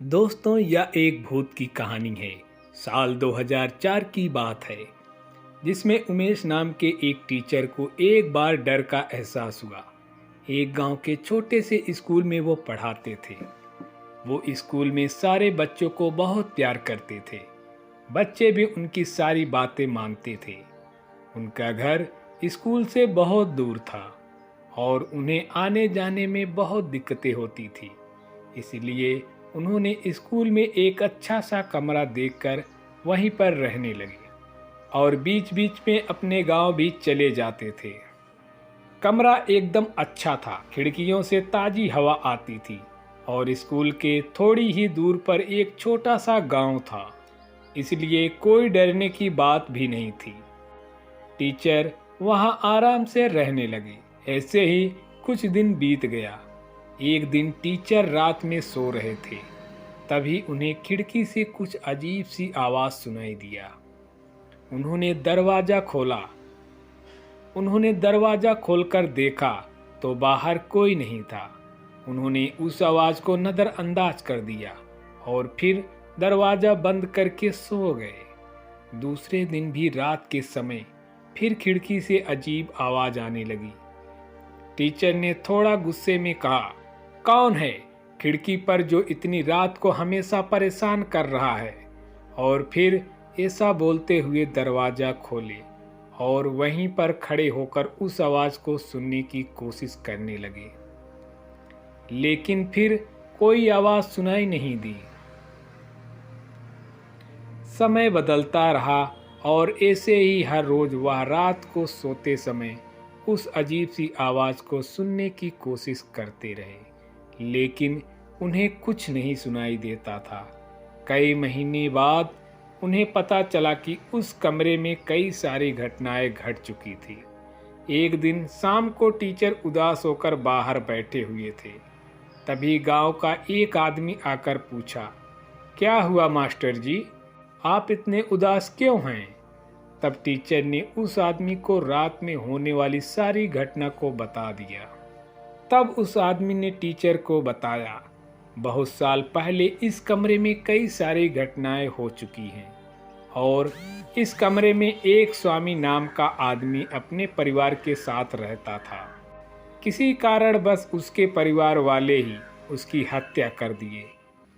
दोस्तों, यह एक भूत की कहानी है। साल 2004 की बात है, जिसमें उमेश नाम के एक टीचर को एक बार डर का एहसास हुआ। एक गांव के छोटे से स्कूल में वो पढ़ाते थे। वो स्कूल में सारे बच्चों को बहुत प्यार करते थे। बच्चे भी उनकी सारी बातें मानते थे। उनका घर स्कूल से बहुत दूर था और उन्हें आने जाने में बहुत दिक्कतें होती थी। इसलिए उन्होंने स्कूल में एक अच्छा सा कमरा देखकर वहीं पर रहने लगे और बीच बीच में अपने गांव भी चले जाते थे। कमरा एकदम अच्छा था, खिड़कियों से ताज़ी हवा आती थी और स्कूल के थोड़ी ही दूर पर एक छोटा सा गांव था, इसलिए कोई डरने की बात भी नहीं थी। टीचर वहां आराम से रहने लगे। ऐसे ही कुछ दिन बीत गया। एक दिन टीचर रात में सो रहे थे, तभी उन्हें खिड़की से कुछ अजीब सी आवाज़ सुनाई दिया। उन्होंने दरवाज़ा खोलकर देखा तो बाहर कोई नहीं था। उन्होंने उस आवाज़ को नज़रअंदाज कर दिया और फिर दरवाज़ा बंद करके सो गए। दूसरे दिन भी रात के समय फिर खिड़की से अजीब आवाज़ आने लगी। टीचर ने थोड़ा गुस्से में कहा, कौन है खिड़की पर जो इतनी रात को हमेशा परेशान कर रहा है? और फिर ऐसा बोलते हुए दरवाज़ा खोले और वहीं पर खड़े होकर उस आवाज़ को सुनने की कोशिश करने लगे, लेकिन फिर कोई आवाज़ सुनाई नहीं दी। समय बदलता रहा और ऐसे ही हर रोज़ वह रात को सोते समय उस अजीब सी आवाज़ को सुनने की कोशिश करते रहे, लेकिन उन्हें कुछ नहीं सुनाई देता था। कई महीने बाद उन्हें पता चला कि उस कमरे में कई सारी घटनाएं घट चुकी थी। एक दिन शाम को टीचर उदास होकर बाहर बैठे हुए थे। तभी गांव का एक आदमी आकर पूछा, क्या हुआ मास्टर जी, आप इतने उदास क्यों हैं? तब टीचर ने उस आदमी को रात में होने वाली सारी घटना को बता दिया। तब उस आदमी ने टीचर को बताया, बहुत साल पहले इस कमरे में कई सारी घटनाएं हो चुकी हैं और इस कमरे में एक स्वामी नाम का आदमी अपने परिवार के साथ रहता था। किसी कारण बस उसके परिवार वाले ही उसकी हत्या कर दिए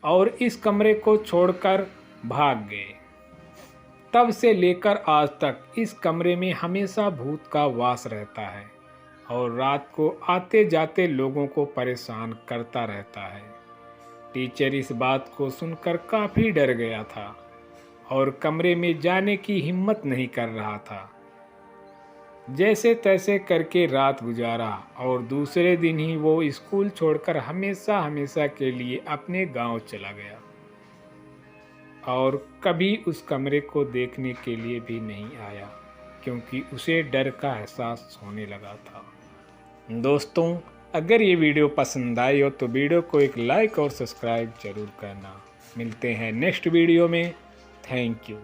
और इस कमरे को छोड़कर भाग गए। तब से लेकर आज तक इस कमरे में हमेशा भूत का वास रहता है और रात को आते जाते लोगों को परेशान करता रहता है। टीचर इस बात को सुनकर काफ़ी डर गया था और कमरे में जाने की हिम्मत नहीं कर रहा था। जैसे तैसे करके रात गुजारा और दूसरे दिन ही वो स्कूल छोड़कर हमेशा के लिए अपने गांव चला गया और कभी उस कमरे को देखने के लिए भी नहीं आया, क्योंकि उसे डर का एहसास होने लगा था। दोस्तों, अगर ये वीडियो पसंद आई हो तो वीडियो को एक लाइक और सब्सक्राइब जरूर करना। मिलते हैं नेक्स्ट वीडियो में। Thank you.